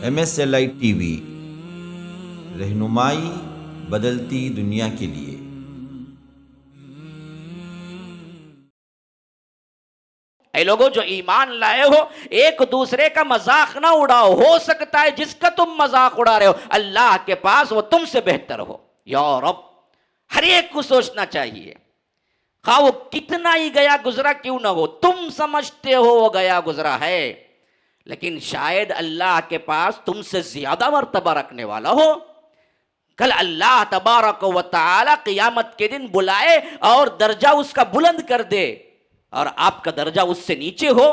MSLI TV رہنمائی بدلتی دنیا کے لیے۔ اے لوگوں جو ایمان لائے ہو، ایک دوسرے کا مذاق نہ اڑاؤ۔ ہو سکتا ہے جس کا تم مذاق اڑا رہے ہو اللہ کے پاس وہ تم سے بہتر ہو۔ یا رب، ہر ایک کو سوچنا چاہیے، خواہ وہ کتنا ہی گیا گزرا کیوں نہ ہو، تم سمجھتے ہو وہ گیا گزرا ہے، لیکن شاید اللہ کے پاس تم سے زیادہ مرتبہ رکھنے والا ہو۔ کل اللہ تبارک و تعالی قیامت کے دن بلائے اور درجہ اس کا بلند کر دے اور آپ کا درجہ اس سے نیچے ہو،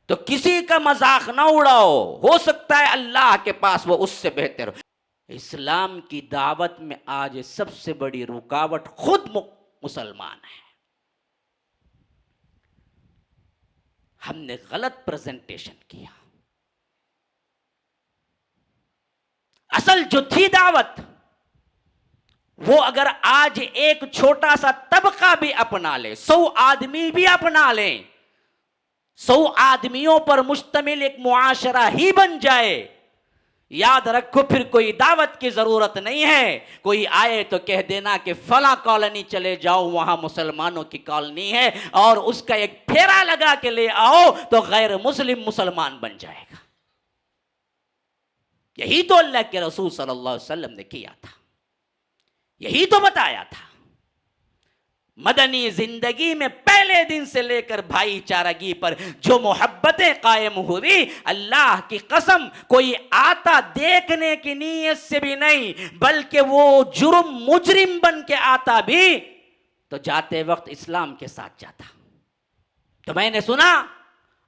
تو کسی کا مذاق نہ اڑاؤ، ہو سکتا ہے اللہ کے پاس وہ اس سے بہتر ہو۔ اسلام کی دعوت میں آج سب سے بڑی رکاوٹ خود مسلمان ہے۔ ہم نے غلط پریزنٹیشن کیا۔ اصل جو تھی دعوت، وہ اگر آج ایک چھوٹا سا طبقہ بھی اپنا لے، 100 آدمی بھی اپنا لیں، 100 آدمیوں پر مشتمل ایک معاشرہ ہی بن جائے، یاد رکھو پھر کوئی دعوت کی ضرورت نہیں ہے۔ کوئی آئے تو کہہ دینا کہ فلاں کالونی چلے جاؤ، وہاں مسلمانوں کی کالونی ہے، اور اس کا ایک پھیرا لگا کے لے آؤ تو غیر مسلم مسلمان بن جائے گا۔ یہی تو اللہ کے رسول صلی اللہ علیہ وسلم نے کیا تھا، یہی تو بتایا تھا۔ مدنی زندگی میں پہلے دن سے لے کر بھائی چارگی پر جو محبتیں قائم ہوئی، اللہ کی قسم کوئی آتا دیکھنے کی نیت سے بھی نہیں، بلکہ وہ مجرم بن کے آتا بھی تو جاتے وقت اسلام کے ساتھ جاتا۔ تو میں نے سنا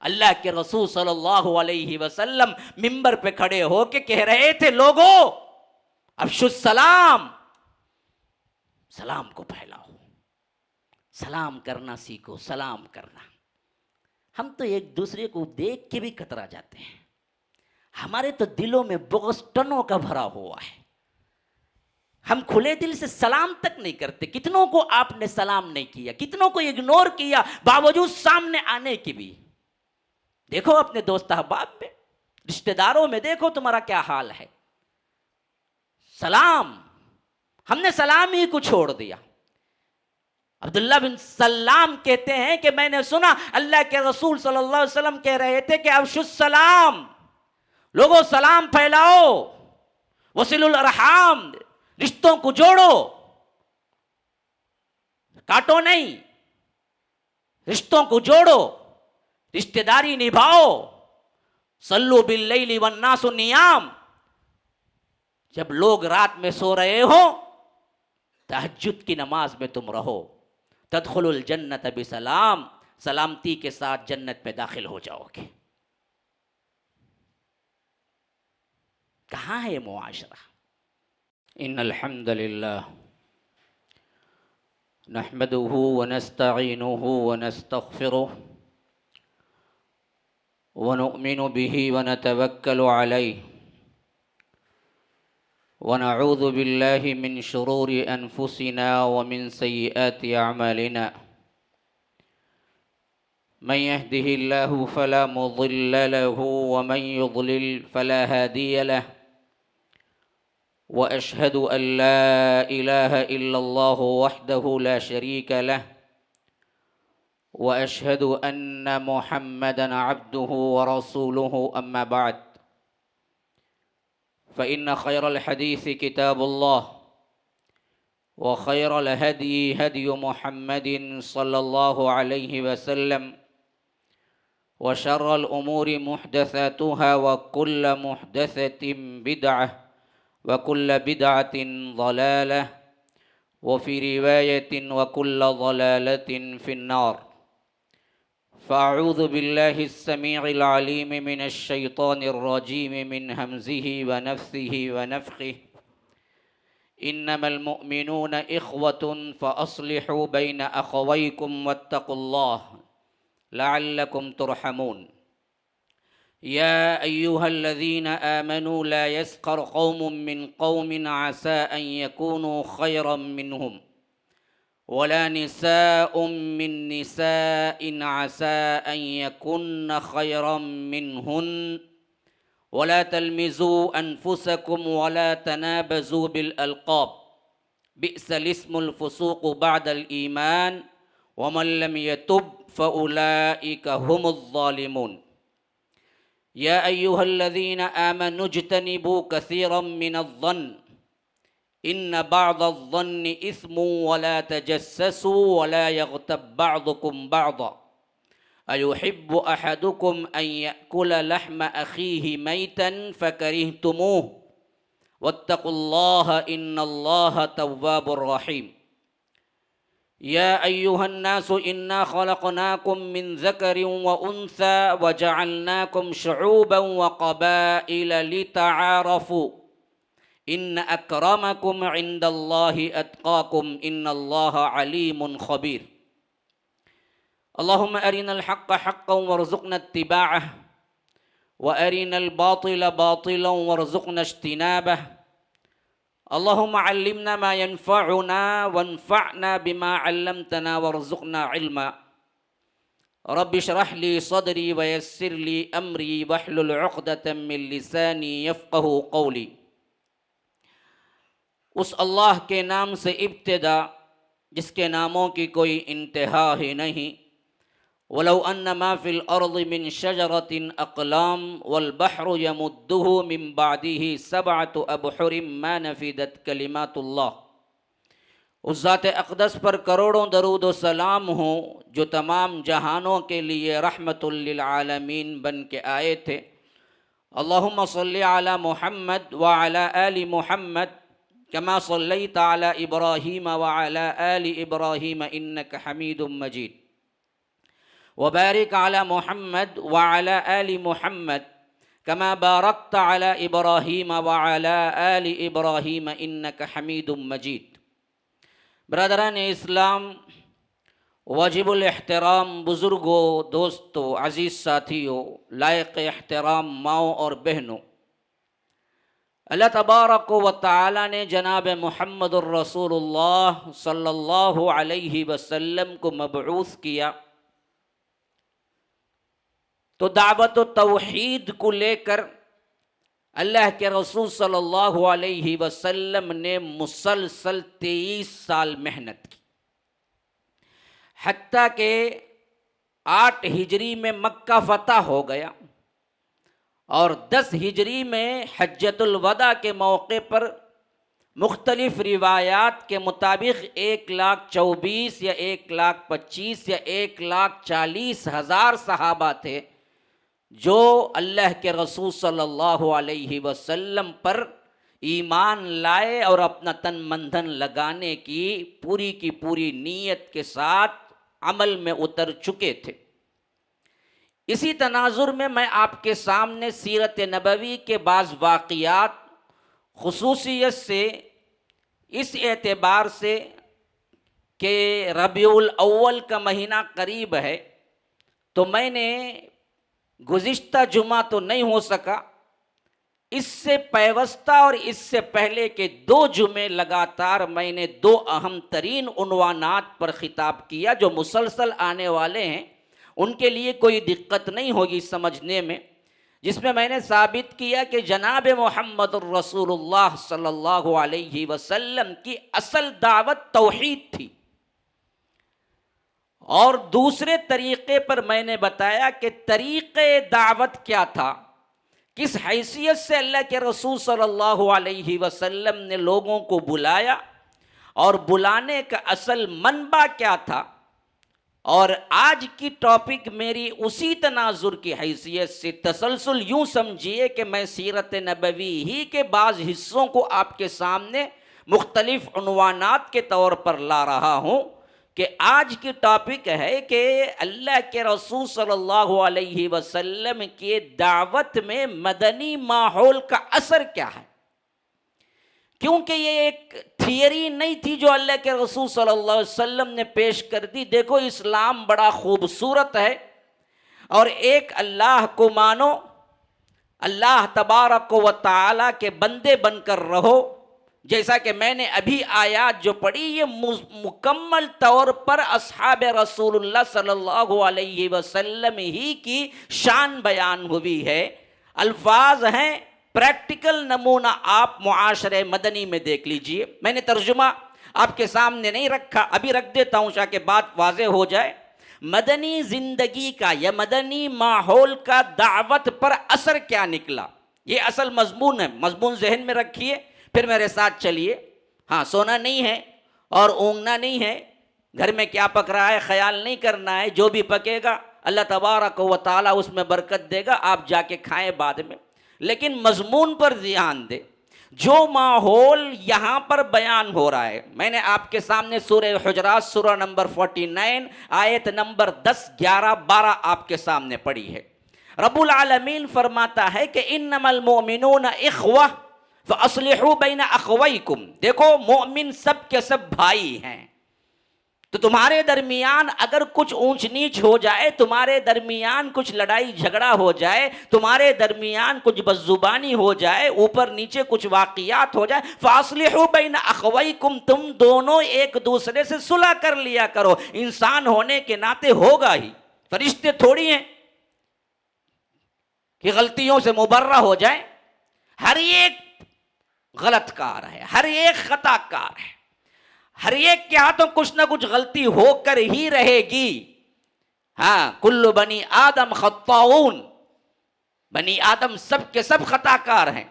اللہ کے رسول صلی اللہ علیہ وسلم منبر پہ کھڑے ہو کے کہہ رہے تھے، لوگو افشوا السلام، سلام کو پھیلاؤ، سلام کرنا سیکھو، سلام کرنا۔ ہم تو ایک دوسرے کو دیکھ کے بھی کترا جاتے ہیں، ہمارے تو دلوں میں بغض ٹنوں کا بھرا ہوا ہے، ہم کھلے دل سے سلام تک نہیں کرتے۔ کتنوں کو آپ نے سلام نہیں کیا، کتنوں کو اگنور کیا باوجود سامنے آنے کی بھی۔ دیکھو اپنے دوست احباب میں، رشتہ داروں میں دیکھو تمہارا کیا حال ہے۔ سلام، ہم نے سلام ہی کو چھوڑ دیا۔ عبداللہ بن سلام کہتے ہیں کہ میں نے سنا اللہ کے رسول صلی اللہ علیہ وسلم کہہ رہے تھے کہ افشوا السلام، لوگوں سلام پھیلاؤ، وصلوا الارحام، رشتوں کو جوڑو، کاٹو نہیں، رشتوں کو جوڑو، رشتہ داری نبھاؤ، صلوا باللیل والناس نیام، جب لوگ رات میں سو رہے ہو تہجد کی نماز میں تم رہو، تدخلوا الجنت بسلام، سلامتی کے ساتھ جنت میں داخل ہو جاؤ گے۔ کہاں ہے یہ معاشرہ؟ ان الحمد للہ نحمده ونستعینه ونستغفره ونؤمن به ونتوکل علیہ ونعوذ باللہ من شرور انفسنا ومن سیئات اعمالنا، من يهده الله فلا مضل له ومن يضلل فلا هادي له، وأشهد أن لا إله إلا الله وحده لا شريك له، وأشهد أن محمدًا عبده ورسوله، أما بعد، فإن خير الحديث كتاب الله، وخير الهدي هدي محمد صلى الله عليه وسلم، وشر الأمور محدثاتها، وكل محدثة بدعة، وكل بدعة ضلالة، وفي رواية وكل ضلالة في النار۔ فأعوذ بالله السميع العليم من الشيطان الرجيم من همزه ونفثه ونفخه، إنما المؤمنون إخوة فأصلحوا بين أخويكم واتقوا الله لعلكم ترحمون۔ يا أيها الذين آمنوا لا يسخر قوم من قوم عسى أن يكونوا خيرا منهم، ولا نساء من نساء عسى أن يكن خيرا منهن، ولا تلمزوا انفسكم ولا تنابزوا بالالقاب بئس الاسم الفسوق بعد الايمان ومن لم يتب فاولئك هم الظالمون يا ايها الذين امنوا اجتنبوا كثيرا من الظن ان بعض الظن اثم ولا تجسسوا ولا يغتب بعضكم بعضا أيحب أحدكم أن يأكل لحم أخيه ميتا فكرهتموه واتقوا الله إن الله تواب رحيم يا أيها الناس إنا خلقناكم من ذكر وأنثى وجعلناكم شعوبا وقبائل لتعارفوا إن أكرمكم عند الله أتقاكم إن الله عليم خبير اللهم أرنا الحق حقا وارزقنا اتباعه وأرنا الباطل باطلا وارزقنا اجتنابه اللهم علمنا ما ينفعنا وانفعنا بما علمتنا وارزقنا علما رب اشرح لي صدري ويسر لي أمري واحلل عقدة من لساني يفقه قولي. اس اللہ کے نام سے ابتدا جس کے ناموں کی کوئی انتہا ہی نہیں. ولو ان ما فی الارض من شجرۃ اقلام والبحر یمدہ من بعدہ سبعۃ ابحر ما نفدت کلمات اللہ. اس ذات اقدس پر کروڑوں درود و سلام ہوں جو تمام جہانوں کے لیے رحمت للعالمین بن کے آئے تھے. اللہم صلی علی محمد وعلی آل محمد کما صلیت علی ابراہیم وعلی آل ابراہیم انک حمید مجید. وبارک علی محمد وعلی آل محمد کما بارکت علی ابراہیم وعلی آل ابراہیم انک حمید مجید. برادران اسلام، واجب الاحترام بزرگوں، دوستوں، عزیز ساتھیوں، لائق احترام ماؤں اور بہنوں، اللہ تبارک و تعالی نے جناب محمد الرسول اللہ صلی اللہ علیہ وسلم کو مبعوث کیا تو دعوت و توحید کو لے کر اللہ کے رسول صلی اللہ علیہ وسلم نے مسلسل 23 سال محنت کی، حتیٰ کہ 8 ہجری میں مکہ فتح ہو گیا اور 10 ہجری میں حجۃ الوداع کے موقع پر مختلف روایات کے مطابق 1,24,000 یا 1,25,000 یا 1,40,000 صحابہ تھے جو اللہ کے رسول صلی اللہ علیہ وسلم پر ایمان لائے اور اپنا تن من دھن لگانے کی پوری نیت کے ساتھ عمل میں اتر چکے تھے. اسی تناظر میں آپ کے سامنے سیرت نبوی کے بعض واقعات خصوصیت سے اس اعتبار سے کہ ربیع الاول کا مہینہ قریب ہے تو میں نے گزشتہ جمعہ تو نہیں ہو سکا، اس سے پیوستہ اور اس سے پہلے کے 2 جمعے لگاتار میں نے 2 اہم ترین عنوانات پر خطاب کیا جو مسلسل آنے والے ہیں، ان کے لیے کوئی دقت نہیں ہوگی سمجھنے میں، جس میں نے ثابت کیا کہ جناب محمد الرسول اللہ صلی اللہ علیہ وسلم کی اصل دعوت توحید تھی. اور دوسرے طریقے پر میں نے بتایا کہ طریقے دعوت کیا تھا، کس حیثیت سے اللہ کے رسول صلی اللہ علیہ وسلم نے لوگوں کو بلایا اور بلانے کا اصل منبع کیا تھا. اور آج کی ٹاپک میری اسی تناظر کی حیثیت سے تسلسل یوں سمجھیے کہ میں سیرت نبوی ہی کے بعض حصوں کو آپ کے سامنے مختلف عنوانات کے طور پر لا رہا ہوں کہ آج کی ٹاپک ہے کہ اللہ کے رسول صلی اللہ علیہ وسلم کی دعوت میں مدنی ماحول کا اثر کیا ہے. کیونکہ یہ ایک تھیوری نہیں تھی جو اللہ کے رسول صلی اللہ علیہ وسلم نے پیش کر دی. دیکھو اسلام بڑا خوبصورت ہے اور ایک اللہ کو مانو، اللہ تبارک و تعالی کے بندے بن کر رہو. جیسا کہ میں نے ابھی آیات جو پڑھی یہ مکمل طور پر اصحاب رسول اللہ صلی اللہ علیہ وسلم ہی کی شان بیان ہوئی ہے. الفاظ ہیں، پریکٹیکل نمونہ آپ معاشرے مدنی میں دیکھ لیجئے. میں نے ترجمہ آپ کے سامنے نہیں رکھا، ابھی رکھ دیتا ہوں تاکہ بات واضح ہو جائے. مدنی زندگی کا یا مدنی ماحول کا دعوت پر اثر کیا نکلا، یہ اصل مضمون ہے. مضمون ذہن میں رکھیے، پھر میرے ساتھ چلیے. ہاں، سونا نہیں ہے اور اونگنا نہیں ہے، گھر میں کیا پک رہا ہے خیال نہیں کرنا ہے. جو بھی پکے گا اللہ تبارک و تعالیٰ اس میں برکت دے گا، آپ جا کے کھائیں بعد میں. لیکن مضمون پر دھیان دے. جو ماحول یہاں پر بیان ہو رہا ہے، میں نے آپ کے سامنے سورہ حجرات سورہ نمبر 49 آیت نمبر 10، 11، 12 آپ کے سامنے پڑھی ہے. رب العالمین فرماتا ہے کہ انما المؤمنون اخوہ فاصلحوا بین اخویکم. دیکھو، مومن سب کے سب بھائی ہیں، تو تمہارے درمیان اگر کچھ اونچ نیچ ہو جائے، تمہارے درمیان کچھ لڑائی جھگڑا ہو جائے، تمہارے درمیان کچھ بدزبانی ہو جائے، اوپر نیچے کچھ واقعات ہو جائے، فاصلحوا بین اخویکم، تم دونوں ایک دوسرے سے صلح کر لیا کرو. انسان ہونے کے ناطے ہوگا ہی، فرشتے تھوڑی ہیں کہ غلطیوں سے مبرہ ہو جائیں. ہر ایک غلط کار ہے، ہر ایک خطا کار ہے، ہر ایک کے ہاتھوں کچھ نہ کچھ غلطی ہو کر ہی رہے گی. ہاں، کل بنی آدم خطاؤن، بنی آدم سب کے سب خطا کار ہیں.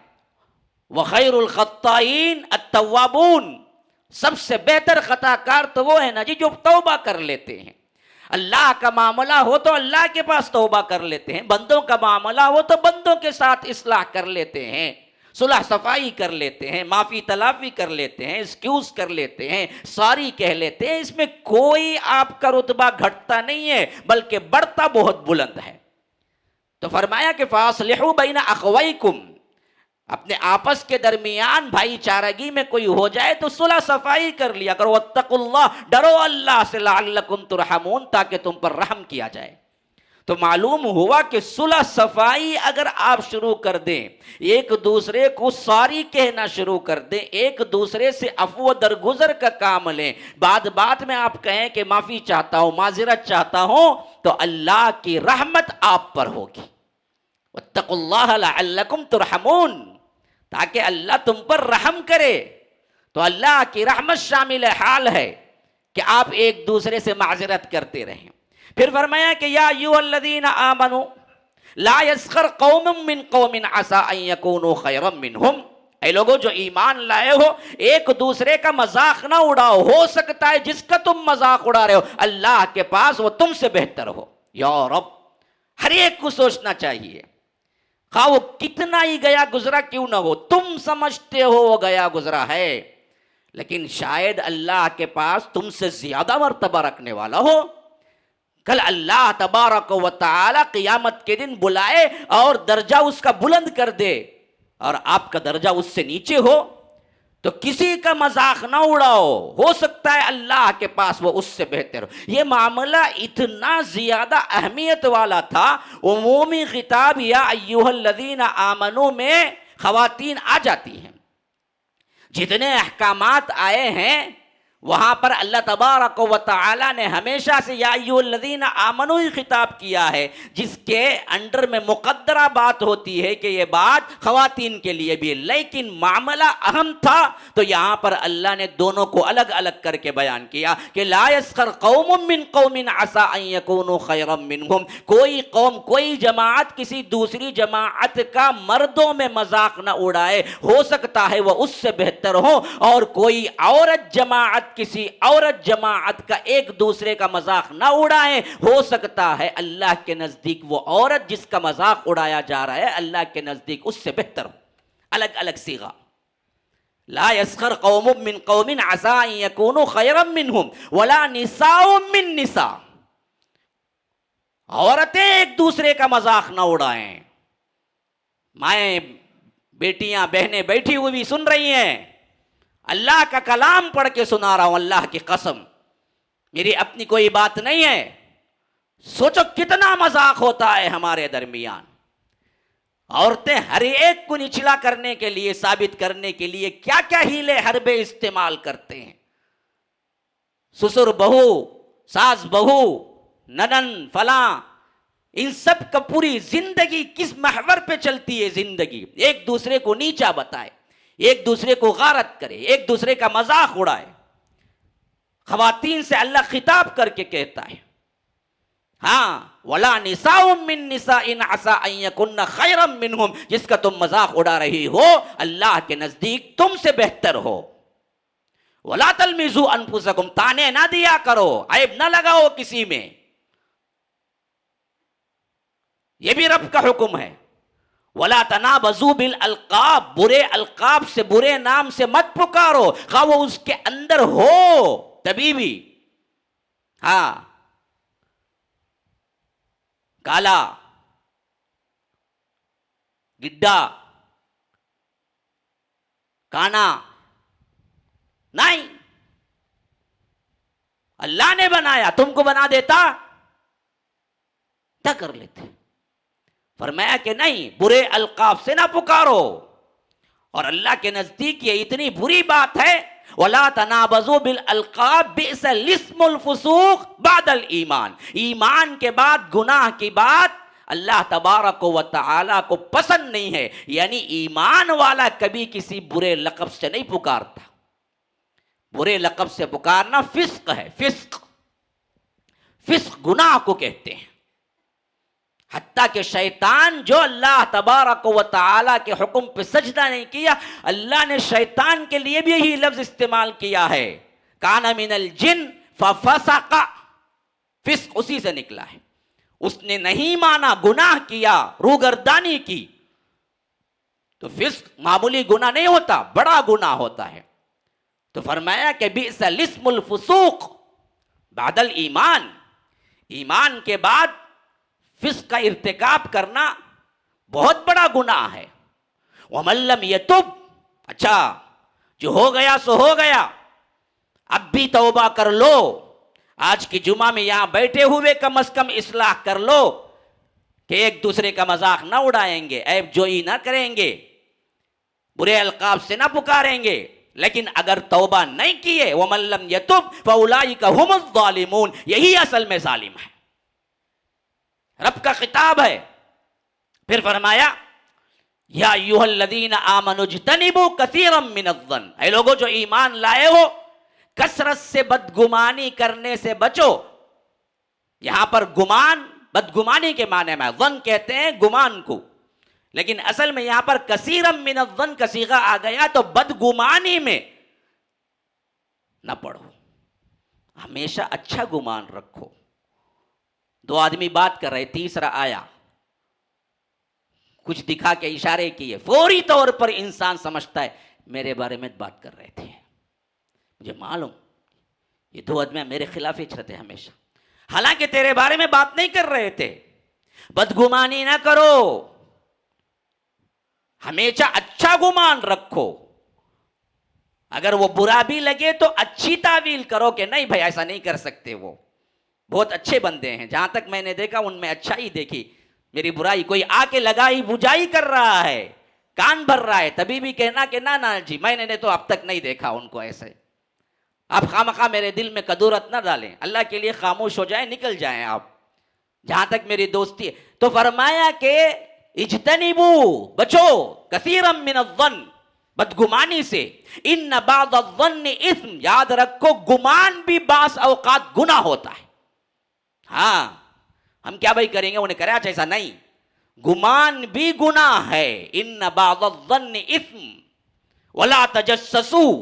وخیر الخطائین التوابون، سب سے بہتر خطا کار تو وہ ہے نا جی جو توبہ کر لیتے ہیں. اللہ کا معاملہ ہو تو اللہ کے پاس توبہ کر لیتے ہیں، بندوں کا معاملہ ہو تو بندوں کے ساتھ اصلاح کر لیتے ہیں، صلح صفائی کر لیتے ہیں، معافی تلافی کر لیتے ہیں، ایکسکیوز کر لیتے ہیں، سوری کہہ لیتے ہیں. اس میں کوئی آپ کا رتبہ گھٹتا نہیں ہے بلکہ بڑھتا بہت بلند ہے. تو فرمایا کہ فاصلحوا بین اخویکم، اپنے آپس کے درمیان بھائی چارگی میں کوئی ہو جائے تو صلح صفائی کر لیا کرو. واتقوا اللہ، ڈرو اللہ سے، لعلکم ترحمون، تاکہ تم پر رحم کیا جائے. تو معلوم ہوا کہ صلح صفائی اگر آپ شروع کر دیں، ایک دوسرے کو سوری کہنا شروع کر دیں، ایک دوسرے سے عفو درگزر کا کام لیں، بعد میں آپ کہیں کہ معافی چاہتا ہوں، معذرت چاہتا ہوں، تو اللہ کی رحمت آپ پر ہوگی. واتقوا اللہ لعلکم ترحمون، تاکہ اللہ تم پر رحم کرے. تو اللہ کی رحمت شامل حال ہے کہ آپ ایک دوسرے سے معذرت کرتے رہیں. پھر فرمایا کہ یا ایھا الذین آمنوا لا یسخر قوم من قوم عسى ان یکونوا خیرا منہم. اے لوگو جو ایمان لائے ہو، ایک دوسرے کا مذاق نہ اڑاؤ. ہو سکتا ہے جس کا تم مذاق اڑا رہے ہو اللہ کے پاس وہ تم سے بہتر ہو. یا رب، ہر ایک کو سوچنا چاہیے، خواہ وہ کتنا ہی گیا گزرا کیوں نہ ہو. تم سمجھتے ہو وہ گیا گزرا ہے، لیکن شاید اللہ کے پاس تم سے زیادہ مرتبہ رکھنے والا ہو. کل اللہ تبارک و تعالی قیامت کے دن بلائے اور درجہ اس کا بلند کر دے اور آپ کا درجہ اس سے نیچے ہو، تو کسی کا مذاق نہ اڑاؤ. ہو سکتا ہے اللہ کے پاس وہ اس سے بہتر ہو. یہ معاملہ اتنا زیادہ اہمیت والا تھا، عمومی خطاب یا ایھا الذین آمنوا میں خواتین آ جاتی ہیں. جتنے احکامات آئے ہیں وہاں پر اللہ تبارک و تعالی نے ہمیشہ سے یا ایھا الذین آمنوا ہی خطاب کیا ہے، جس کے انڈر میں مقدرہ بات ہوتی ہے کہ یہ بات خواتین کے لیے بھی ہے. لیکن معاملہ اہم تھا تو یہاں پر اللہ نے دونوں کو الگ الگ کر کے بیان کیا کہ لا یسخر قوم من قوم عسى ان یکونوا خیرا منہم. کوئی قوم، کوئی جماعت کسی دوسری جماعت کا مردوں میں مذاق نہ اڑائے. ہو سکتا ہے وہ اس سے بہتر ہو. اور کوئی عورت جماعت کسی عورت جماعت کا ایک دوسرے کا مذاق نہ اڑائے. ہو سکتا ہے اللہ کے نزدیک وہ عورت جس کا مذاق اڑایا جا رہا ہے اللہ کے نزدیک اس سے بہتر ہو. الگ الگ صیغہ. لا يسخر قوم من قوم عسى ان يكونوا خيرا منهم ولا نساء من نساء. عورتیں ایک دوسرے کا مذاق نہ اڑائیں. مائیں، بیٹیاں، بہنیں بیٹھی ہوئی سن رہی ہیں، اللہ کا کلام پڑھ کے سنا رہا ہوں، اللہ کی قسم میری اپنی کوئی بات نہیں ہے. سوچو کتنا مذاق ہوتا ہے ہمارے درمیان. عورتیں ہر ایک کو نچلا کرنے کے لیے، ثابت کرنے کے لیے کیا کیا ہیلے حربے استعمال کرتے ہیں. سسر بہو، ساس بہو، ننن، فلاں، ان سب کا پوری زندگی کس محور پہ چلتی ہے؟ زندگی ایک دوسرے کو نیچا بتائے، ایک دوسرے کو غارت کرے، ایک دوسرے کا مذاق اڑائے۔ خواتین سے اللہ خطاب کر کے کہتا ہے، ہاں وَلَا نِسَاءٌ مِّن نِّسَاءٍ عَسَىٰ أَن يَكُنَّ خَيْرًا مِّنْهُمْ، جس کا تم مذاق اڑا رہی ہو اللہ کے نزدیک تم سے بہتر ہو۔ وَلَا تَلْمِزُوا أَنفُسَكُمْ، تانے نہ دیا کرو، عیب نہ لگاؤ کسی میں، یہ بھی رب کا حکم ہے۔ وَلَا تَنَابَزُوا بِالْأَلْقَابِ، برے القاب سے، برے نام سے مت پکارو، خواہ وہ اس کے اندر ہو تبھی بھی۔ ہاں کالا، گڈا، کانا نہیں، اللہ نے بنایا، تم کو بنا دیتا کیا کر لیتے؟ فرمایا کہ نہیں، برے القاب سے نہ پکارو، اور اللہ کے نزدیک یہ اتنی بری بات ہے، وَلَا تَنَابَزُوا بِالْأَلْقَابِ بِئْسَ الِاسْمُ الْفُسُوقُ بَعْدَ الْإِيمَانِ، ایمان کے بعد گناہ کی بات اللہ تبارک و تعالیٰ کو پسند نہیں ہے، یعنی ایمان والا کبھی کسی برے لقب سے نہیں پکارتا۔ برے لقب سے پکارنا فسق ہے، فسق، فسق گناہ کو کہتے ہیں۔ حتیٰ کہ شیطان جو اللہ تبارک و تعالیٰ کے حکم پہ سجدہ نہیں کیا، اللہ نے شیطان کے لیے بھی یہی لفظ استعمال کیا ہے، کان من الجن ففسق، فسق اسی سے نکلا ہے۔ اس نے نہیں مانا، گناہ کیا، روگردانی کی، تو فسق معمولی گناہ نہیں ہوتا، بڑا گناہ ہوتا ہے۔ تو فرمایا کہ بئس الاسم الفسوق بعد الایمان، ایمان کے بعد فسق کا ارتکاب کرنا بہت بڑا گناہ ہے۔ وَمَن لَّمْ يَتُبْ، اچھا جو ہو گیا سو ہو گیا، اب بھی توبہ کر لو، آج کی جمعہ میں یہاں بیٹھے ہوئے کم از کم اصلاح کر لو کہ ایک دوسرے کا مذاق نہ اڑائیں گے، عیب جوئی نہ کریں گے، برے القاب سے نہ پکاریں گے۔ لیکن اگر توبہ نہیں کیے، وَمَن لَّمْ يَتُبْ فَأُولَٰئِكَ هُمُ الظَّالِمُونَ، یہی اصل میں ظالم ہے، رب کا خطاب ہے۔ پھر فرمایا یا ایھا الذین آمنوا اجتنبوا کثیرا من الظن، اے لوگوں جو ایمان لائے ہو کثرت سے بدگمانی کرنے سے بچو۔ یہاں پر گمان بدگمانی کے معنی میں، ظن کہتے ہیں گمان کو، لیکن اصل میں یہاں پر کثیرا من الظن کا صیغہ آ گیا تو بدگمانی میں نہ پڑو، ہمیشہ اچھا گمان رکھو۔ دو آدمی بات کر رہے، تیسرا آیا، کچھ دکھا کے اشارے کیے، فوری طور پر انسان سمجھتا ہے میرے بارے میں بات کر رہے تھے، مجھے معلوم یہ دو آدمی میرے خلاف ہی چلتے ہمیشہ، حالانکہ تیرے بارے میں بات نہیں کر رہے تھے۔ بدگمانی نہ کرو، ہمیشہ اچھا گمان رکھو، اگر وہ برا بھی لگے تو اچھی تعویل کرو کہ نہیں بھائی ایسا نہیں کر سکتے، وہ بہت اچھے بندے ہیں، جہاں تک میں نے دیکھا ان میں اچھائی دیکھی، میری برائی کوئی آ کے لگائی بجائی کر رہا ہے، کان بھر رہا ہے، تبھی بھی کہنا کہ نہ جی میں نے تو اب تک نہیں دیکھا ان کو ایسے۔ آپ خامخواہ میرے دل میں کدورت نہ ڈالیں، اللہ کے لیے خاموش ہو جائیں، نکل جائیں آپ، جہاں تک میری دوستی ہے۔ تو فرمایا کہ اجتنبو، بچو، کثیرا من الظن، بدگمانی سے، ان بعض الظن اثم، یاد رکھو گمان بھی بعض اوقات گناہ ہوتا ہے۔ ہاں ہم کیا بھائی کریں گے، انہیں کرے ایسا نہیں، گمان بھی گناہ ہے۔ ان بعض الظن اثم ولا تجسسوا،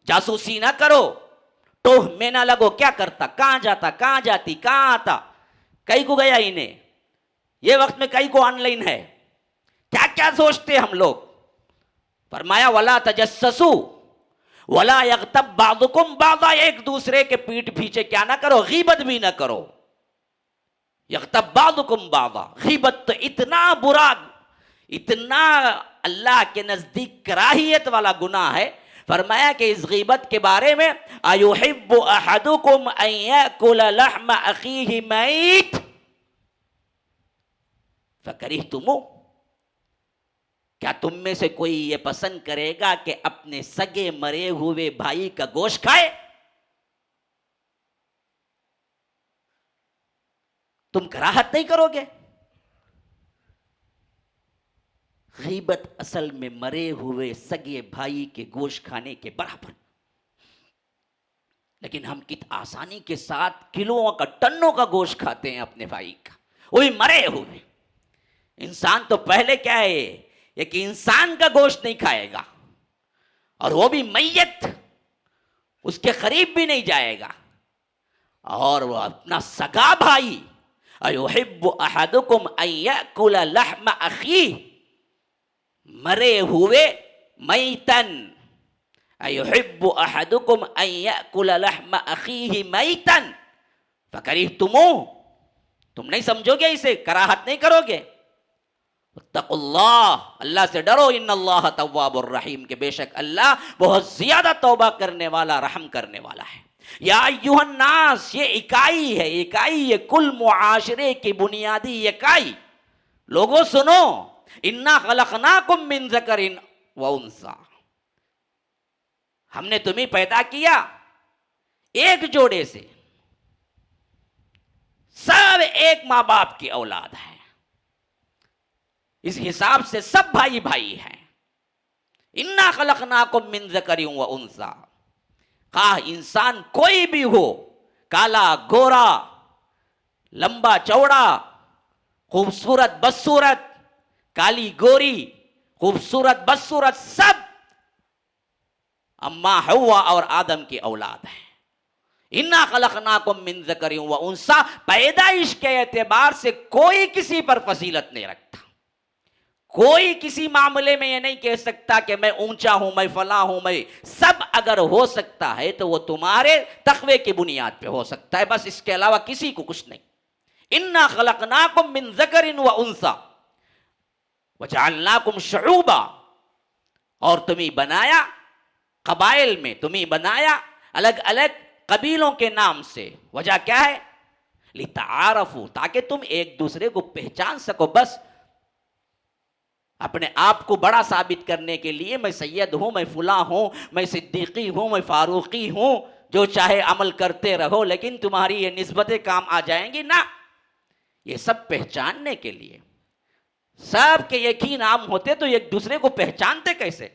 جاسوسی نہ کرو، ٹوہ میں نہ لگو، کیا کرتا، کہاں جاتا، کہاں جاتی، کہاں آتا، کئی کو گیا انہیں، یہ وقت میں کئی کو آن لائن ہے، کیا کیا سوچتے ہم لوگ۔ فرمایا ولا تجسسوا ولا یغتب بعضکم بعضا، ایک دوسرے کے پیٹھ پیچھے کیا نہ کرو، غیبت بھی نہ کرو۔ یغتب بعضکم بعضا، غیبت تو اتنا برا، اتنا اللہ کے نزدیک کراہیت والا گناہ ہے، فرمایا کہ اس غیبت کے بارے میں ایحب احدکم ان یاکل لحم اخیہ میت فکرہتموہ، کیا تم میں سے کوئی یہ پسند کرے گا کہ اپنے سگے مرے ہوئے بھائی کا گوشت کھائے؟ تم کراہت نہیں کرو گے؟ غیبت اصل میں مرے ہوئے سگے بھائی کے گوشت کھانے کے برابر، لیکن ہم کتنی آسانی کے ساتھ کلوؤں کا ٹنوں کا گوشت کھاتے ہیں اپنے بھائی کا، وہ بھی مرے ہوئے۔ انسان تو پہلے کیا ہے یہ کہ انسان کا گوشت نہیں کھائے گا، اور وہ بھی میت، اس کے قریب بھی نہیں جائے گا، اور وہ اپنا سگا بھائی ایحب احدکم ان یاکل لحم اخیہ، مرے ہوئے میتن، ایحب احدکم ان یاکل لحم اخیہ میتن فکرہتموہ، تم نہیں سمجھو گے، اسے کراہت نہیں کرو گے۔ اتقوا اللہ، اللہ سے ڈرو، ان اللہ تواب الرحیم، کہ بے شک اللہ بہت زیادہ توبہ کرنے والا، رحم کرنے والا ہے۔ یا ایھا الناس، یہ اکائی ہے، اکائی یہ کل معاشرے کی بنیادی اکائی، لوگوں سنو، انا خلقناکم من ذکر و انثی، ہم نے تمہیں پیدا کیا ایک جوڑے سے، سب ایک ماں باپ کی اولاد ہے، اس حساب سے سب بھائی بھائی ہیں۔ انا خلقناکم من ذکر و انثی، خواہ انسان کوئی بھی ہو، کالا گورا، لمبا چوڑا، خوبصورت بدصورت، کالی گوری، خوبصورت بدصورت، سب اما حوا اور آدم کی اولاد ہیں۔ انا خلقناکم من ذکر و انثی، پیدائش کے اعتبار سے کوئی کسی پر فضیلت نہیں رکھتا، کوئی کسی معاملے میں یہ نہیں کہہ سکتا کہ میں اونچا ہوں، میں فلاں ہوں، میں، سب اگر ہو سکتا ہے تو وہ تمہارے تقوی کی بنیاد پہ ہو سکتا ہے، بس اس کے علاوہ کسی کو کچھ نہیں۔ انا خلقناکم من ذکر و انثی وجعلناکم شعوبا، اور تمہیں بنایا قبائل میں، تمہیں بنایا الگ الگ قبیلوں کے نام سے، وجہ کیا ہے؟ لتعارفوا، تاکہ تم ایک دوسرے کو پہچان سکو۔ بس اپنے آپ کو بڑا ثابت کرنے کے لیے میں سید ہوں، میں فلاں ہوں، میں صدیقی ہوں، میں فاروقی ہوں، جو چاہے عمل کرتے رہو، لیکن تمہاری یہ نسبتیں کام آ جائیں گی نہ، یہ سب پہچاننے کے لیے، سب کے ایک ہی نام ہوتے تو ایک دوسرے کو پہچانتے کیسے؟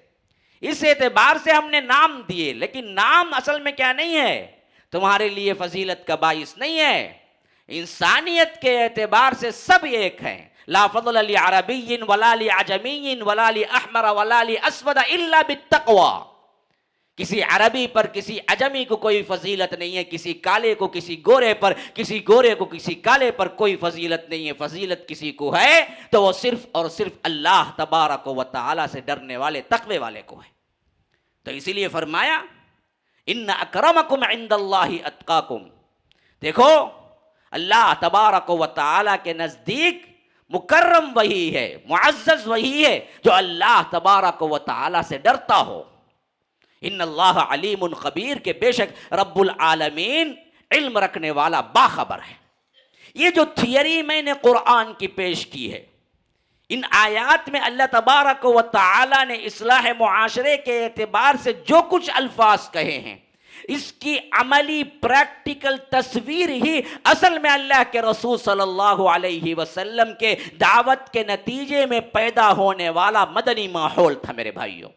اس اعتبار سے ہم نے نام دیے، لیکن نام اصل میں کیا نہیں ہے، تمہارے لیے فضیلت کا باعث نہیں ہے۔ انسانیت کے اعتبار سے سب ایک ہیں، لا فضل لعربی ولا لعجمی ولا لاحمر ولا لاسود الا بالتقوی، کسی عربی پر کسی عجمی کو کوئی فضیلت نہیں ہے، کسی کالے کو کسی گورے پر، کسی گورے کو کسی کالے پر کوئی فضیلت نہیں ہے۔ فضیلت کسی کو ہے تو وہ صرف اور صرف اللہ تبارک و تعالی سے ڈرنے والے، تقوی والے کو ہے۔ تو اسی لیے فرمایا ان اکرمکم عند اللہ اتقاکم، دیکھو اللہ تبارک و تعالی کے نزدیک مکرم وہی ہے، معزز وہی ہے جو اللہ تبارک و تعالی سے ڈرتا ہو۔ ان اللہ علیم خبیر، کہ بے شک رب العالمین علم رکھنے والا، باخبر ہے۔ یہ جو تھیوری میں نے قرآن کی پیش کی ہے، ان آیات میں اللہ تبارک و تعالی نے اصلاح معاشرے کے اعتبار سے جو کچھ الفاظ کہے ہیں، اس کی عملی پریکٹیکل تصویر ہی اصل میں اللہ کے رسول صلی اللہ علیہ وسلم کے دعوت کے نتیجے میں پیدا ہونے والا مدنی ماحول تھا۔ میرے بھائیوں،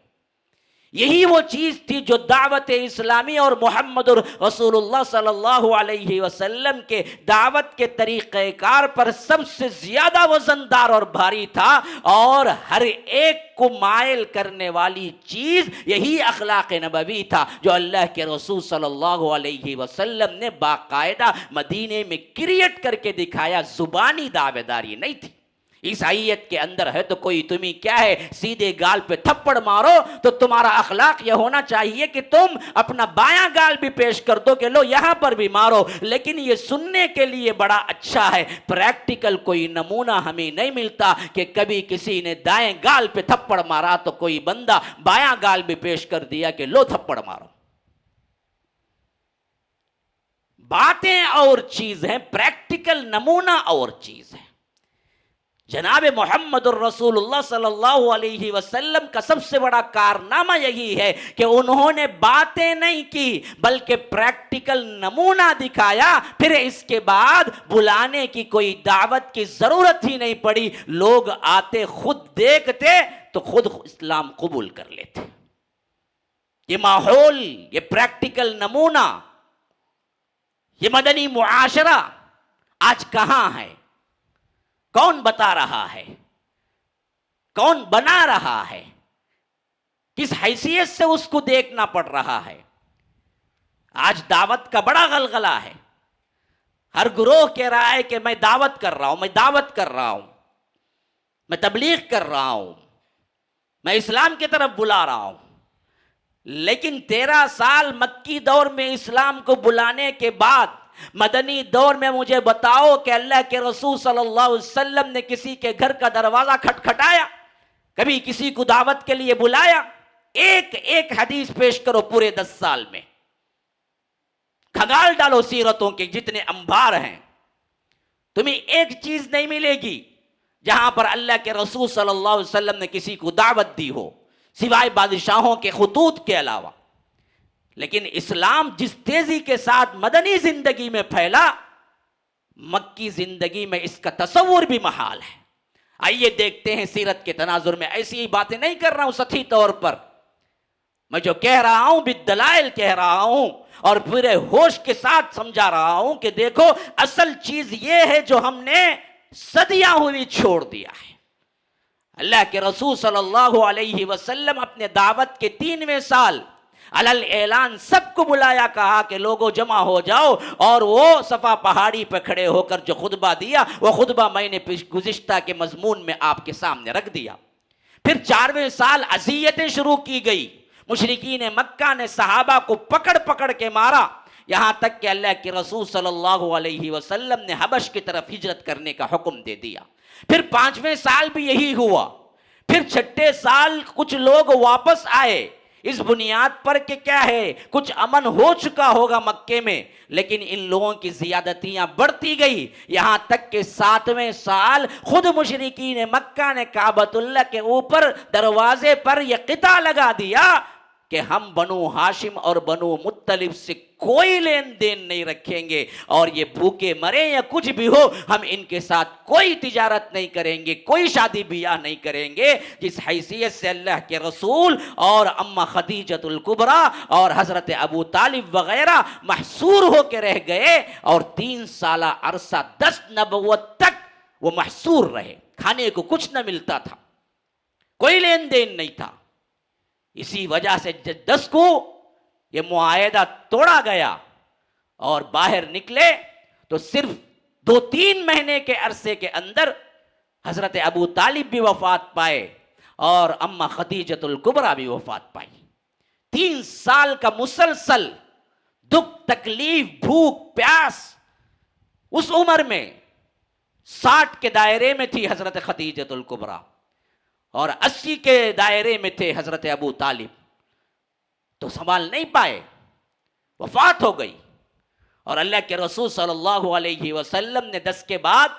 یہی وہ چیز تھی جو دعوت اسلامی اور محمد رسول اللہ صلی اللہ علیہ وسلم کے دعوت کے طریقہ کار پر سب سے زیادہ وزندار اور بھاری تھا، اور ہر ایک کو مائل کرنے والی چیز یہی اخلاق نبوی تھا جو اللہ کے رسول صلی اللہ علیہ وسلم نے باقاعدہ مدینے میں کریٹ کر کے دکھایا، زبانی دعوے داری نہیں تھی۔ عیسائیت کے اندر ہے تو کوئی تمہیں کیا ہے سیدھے گال پہ تھپڑ مارو تو تمہارا اخلاق یہ ہونا چاہیے کہ تم اپنا بایاں گال بھی پیش کر دو کہ لو یہاں پر بھی مارو، لیکن یہ سننے کے لیے بڑا اچھا ہے، پریکٹیکل کوئی نمونہ ہمیں نہیں ملتا کہ کبھی کسی نے دائیں گال پہ تھپڑ مارا تو کوئی بندہ بایاں گال بھی پیش کر دیا کہ لو تھپڑ مارو۔ باتیں اور چیز ہیں، پریکٹیکل نمونہ اور چیز ہے۔ جناب محمد الرسول اللہ صلی اللہ علیہ وسلم کا سب سے بڑا کارنامہ یہی ہے کہ انہوں نے باتیں نہیں کی بلکہ پریکٹیکل نمونہ دکھایا، پھر اس کے بعد بلانے کی کوئی دعوت کی ضرورت ہی نہیں پڑی، لوگ آتے خود دیکھتے تو خود اسلام قبول کر لیتے. یہ ماحول، یہ پریکٹیکل نمونہ، یہ مدنی معاشرہ آج کہاں ہے؟ کون بتا رہا ہے؟ کون بنا رہا ہے؟ کس حیثیت سے اس کو دیکھنا پڑ رہا ہے؟ آج دعوت کا بڑا غلغلہ ہے. ہر گروہ کہہ رہا ہے کہ میں دعوت کر رہا ہوں، میں دعوت کر رہا ہوں، میں تبلیغ کر رہا ہوں، میں اسلام کی طرف بلا رہا ہوں. لیکن 13 سال مکی دور میں اسلام کو بلانے کے بعد مدنی دور میں مجھے بتاؤ کہ اللہ کے رسول صلی اللہ علیہ وسلم نے کسی کے گھر کا دروازہ کھٹکھٹایا؟ کبھی کسی کو دعوت کے لیے بلایا؟ ایک حدیث پیش کرو پورے 10 سال میں. کھنگال ڈالو سیرتوں کے جتنے انبار ہیں، تمہیں ایک چیز نہیں ملے گی جہاں پر اللہ کے رسول صلی اللہ علیہ وسلم نے کسی کو دعوت دی ہو سوائے بادشاہوں کے خطوط کے علاوہ. لیکن اسلام جس تیزی کے ساتھ مدنی زندگی میں پھیلا، مکی زندگی میں اس کا تصور بھی محال ہے. آئیے دیکھتے ہیں سیرت کے تناظر میں. ایسی ہی باتیں نہیں کر رہا ہوں سطحی طور پر، میں جو کہہ رہا ہوں بالدلائل کہہ رہا ہوں اور پورے ہوش کے ساتھ سمجھا رہا ہوں کہ دیکھو اصل چیز یہ ہے جو ہم نے صدیاں ہوئی چھوڑ دیا ہے. اللہ کے رسول صلی اللہ علیہ وسلم اپنے دعوت کے 3ویں سال علل اعلان سب کو بلایا، کہا کہ لوگوں جمع ہو جاؤ، اور وہ صفا پہاڑی پہ کھڑے ہو کر جو خطبہ دیا وہ خطبہ میں نے گزشتہ کے مضمون میں آپ کے سامنے رکھ دیا. پھر 4ویں سال اذیتیں شروع کی گئی. مشرکین مکہ نے صحابہ کو پکڑ پکڑ کے مارا، یہاں تک کہ اللہ کے رسول صلی اللہ علیہ وسلم نے حبش کی طرف ہجرت کرنے کا حکم دے دیا. پھر 5ویں سال بھی یہی ہوا. پھر 6ٹھے سال کچھ لوگ واپس آئے اس بنیاد پر کہ کیا ہے کچھ امن ہو چکا ہوگا مکے میں، لیکن ان لوگوں کی زیادتیاں بڑھتی گئی، یہاں تک کہ 7ویں سال خود مشرکین مکہ نے کعبۃ اللہ کے اوپر دروازے پر یہ قطع لگا دیا کہ ہم بنو ہاشم اور بنو مطلب سے کوئی لین دین نہیں رکھیں گے، اور یہ بھوکے مرے یا کچھ بھی ہو ہم ان کے ساتھ کوئی تجارت نہیں کریں گے، کوئی شادی بیاہ نہیں کریں گے. جس حیثیت سے اللہ کے رسول اور اماں خدیجۃ الکبریٰ اور حضرت ابو طالب وغیرہ محصور ہو کے رہ گئے، اور 3 سالہ عرصہ 10 نبوت تک وہ محصور رہے. کھانے کو کچھ نہ ملتا تھا، کوئی لین دین نہیں تھا. اسی وجہ سے 10 کو یہ معاہدہ توڑا گیا اور باہر نکلے تو صرف 2-3 مہینے کے عرصے کے اندر حضرت ابو طالب بھی وفات پائے اور اماں خدیجۃ الکبریٰ بھی وفات پائی. 3 سال کا مسلسل دکھ تکلیف بھوک پیاس. اس عمر میں 60 کے دائرے میں تھی حضرت خدیجۃ الکبریٰ اور 80 کے دائرے میں تھے حضرت ابو طالب، تو سنبھال نہیں پائے، وفات ہو گئی. اور اللہ کے رسول صلی اللہ علیہ وسلم نے 10 کے بعد